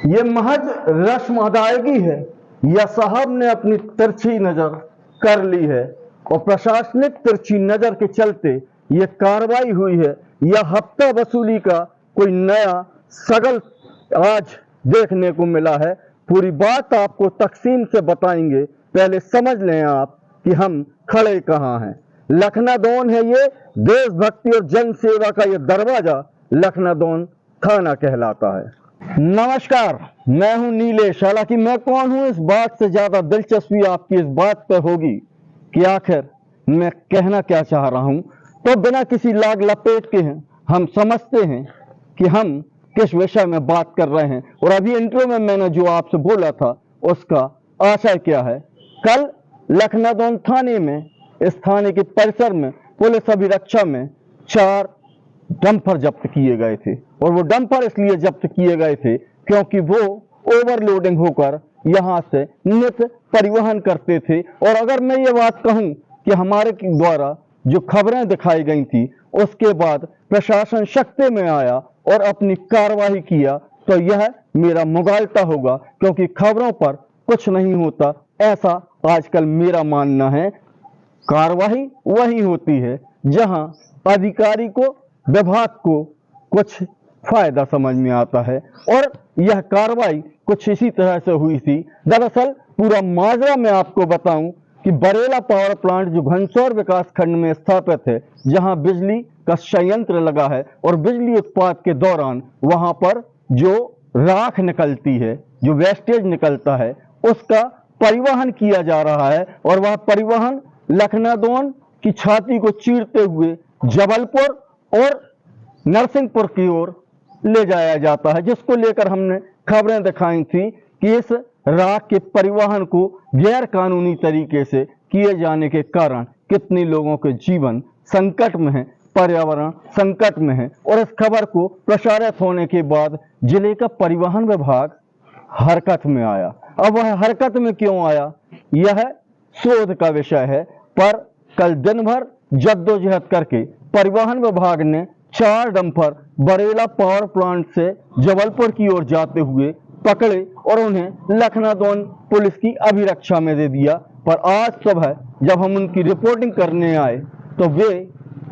ये महज रस्म अदायगी है या साहब ने अपनी तिरछी नजर कर ली है और प्रशासनिक तिरछी नजर के चलते ये कार्रवाई हुई है या हफ्ता वसूली का कोई नया सगल आज देखने को मिला है। पूरी बात आपको तकसीम से बताएंगे, पहले समझ लें आप कि हम खड़े कहाँ हैं। लखनादौन है ये देशभक्ति और जन सेवा का ये दरवाजा लखनादौन थाना कहलाता है। नमस्कार, मैं हूं नीलेश। हालांकि मैं कौन हूं इस बात से ज्यादा दिलचस्पी आपकी इस बात पर होगी कि आखिर मैं कहना क्या चाह रहा हूं। तो बिना किसी लाग लपेट के हैं हम समझते हैं कि हम किस विषय में बात कर रहे हैं और अभी इंट्रो में मैंने जो आपसे बोला था उसका आशय क्या है। कल लखनादौन थाने में, इस थाने के परिसर में पुलिस अभिरक्षा में 4 डंपर जब्त किए गए थे और वो डंपर इसलिए जब्त किए गए थे क्योंकि वो ओवरलोडिंग होकर यहाँ से नित परिवहन करते थे। और अगर मैं ये बात कहूँ कि हमारे द्वारा जो खबरें दिखाई गई थी उसके बाद प्रशासन सख्ते में आया और अपनी कार्रवाई किया तो यह मेरा मुगालता होगा, क्योंकि खबरों पर कुछ नहीं होता ऐसा आजकल मेरा मानना है। कार्रवाई वही होती है जहां अधिकारी को, विभाग को कुछ फायदा समझ में आता है और यह कार्रवाई कुछ इसी तरह से हुई थी। दरअसल पूरा माजरा मैं आपको बताऊं कि बरेला पावर प्लांट जो घनसौर विकास खंड में स्थापित है, जहां बिजली का संयंत्र लगा है और बिजली उत्पाद के दौरान वहां पर जो राख निकलती है, जो वेस्टेज निकलता है, उसका परिवहन किया जा रहा है और वह परिवहन लखनादौन की छाती को चीरते हुए जबलपुर और नरसिंहपुर की ओर ले जाया जाता है, जिसको लेकर हमने खबरें दिखाई थी कि इस राख के परिवहन को गैर कानूनी तरीके से किए जाने के कारण कितने लोगों के जीवन संकट में है, पर्यावरण संकट में है। और इस खबर को प्रसारित होने के बाद जिले का परिवहन विभाग हरकत में आया। अब वह हरकत में क्यों आया यह शोध का विषय है, पर कल दिन भर जद्दोजहद करके परिवहन विभाग ने 4 डंपर बरेला पावर प्लांट से जबलपुर की ओर जाते हुए पकड़े और उन्हें लखनादौन पुलिस की अभिरक्षा में दे दिया। पर आज सुबह जब हम उनकी रिपोर्टिंग करने आए तो वे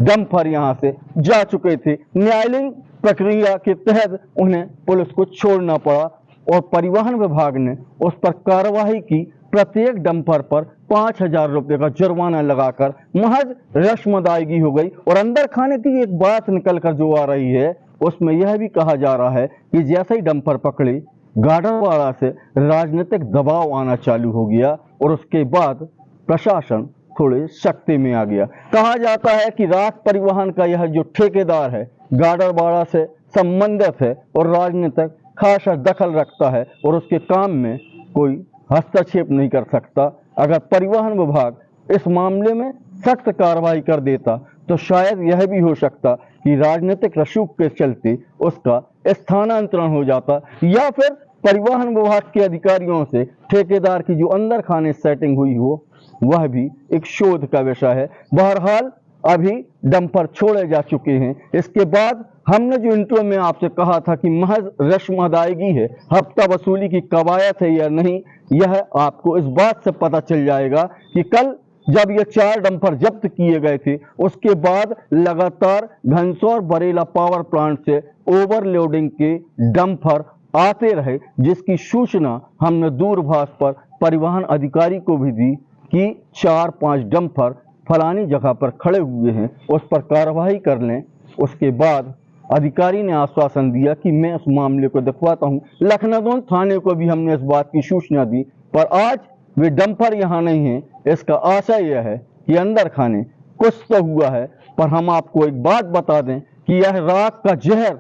डंपर यहां से जा चुके थे। न्यायालयीन प्रक्रिया के तहत उन्हें पुलिस को छोड़ना पड़ा और परिवहन विभाग ने उस पर कार्रवाई की। प्रत्येक डंपर पर 5,000 रुपये का जुर्माना लगाकर महज रस्म अदायगी हो गई। और अंदर खाने की एक बात निकल कर जो आ रही है उसमें यह भी कहा जा रहा है कि जैसे ही डंपर पकड़े, गाडरवाड़ा से राजनीतिक दबाव आना चालू हो गया और उसके बाद प्रशासन थोड़े सख्ती में आ गया। कहा जाता है कि राख परिवहन का यह जो ठेकेदार है गाडरवाड़ा से संबंधित है और राजनीतिक खासा दखल रखता है और उसके काम में कोई हस्तक्षेप नहीं कर सकता। अगर परिवहन विभाग इस मामले में सख्त कार्रवाई कर देता तो शायद यह भी हो सकता कि राजनीतिक रसूख के चलते उसका स्थानांतरण हो जाता या फिर परिवहन विभाग के अधिकारियों से ठेकेदार की जो अंदर खाने सेटिंग हुई हो वह भी एक शोध का विषय है। बहरहाल अभी डंपर छोड़े जा चुके हैं। इसके बाद हमने जो इंट्रो में आपसे कहा था कि महज रस्म अदायगी है, हफ्ता वसूली की कवायद है या नहीं, यह आपको इस बात से पता चल जाएगा कि कल जब ये 4 डंपर जब्त किए गए थे उसके बाद लगातार घनसौर बरेला पावर प्लांट से ओवरलोडिंग के डंपर आते रहे, जिसकी सूचना हमने दूरभाष पर परिवहन अधिकारी को भी दी कि 4-5 डंपर फलानी जगह पर खड़े हुए हैं, उस पर कार्रवाई कर लें। उसके बाद अधिकारी ने आश्वासन दिया कि मैं उस मामले को दिखवाता हूं। लखनादौन थाने को भी हमने इस बात की सूचना दी, पर आज वे डंपर यहाँ नहीं हैं। इसका आशय यह है कि अंदर खाने कुछ तो हुआ है। पर हम आपको एक बात बता दें कि यह राख का जहर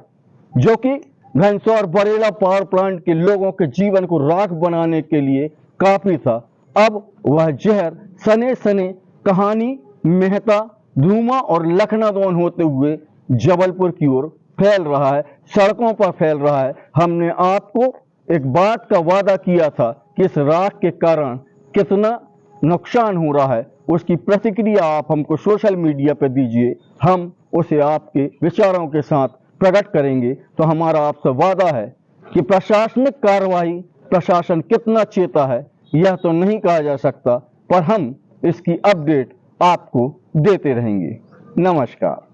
जो कि घनसौर बरेला पावर प्लांट के लोगों के जीवन को राख बनाने के लिए काफी था, अब वह जहर सने सने कहानी, मेहता, धूमा और लखनादौन होते हुए जबलपुर की ओर फैल रहा है, सड़कों पर फैल रहा है। हमने आपको एक बात का वादा किया था कि इस राख के कारण कितना नुकसान हो रहा है, उसकी प्रतिक्रिया आप हमको सोशल मीडिया पर दीजिए, हम उसे आपके विचारों के साथ प्रकट करेंगे। तो हमारा आपसे वादा है कि प्रशासनिक कार्रवाई प्रशासन कितना चेता है यह तो नहीं कहा जा सकता, पर हम इसकी अपडेट आपको देते रहेंगे। नमस्कार।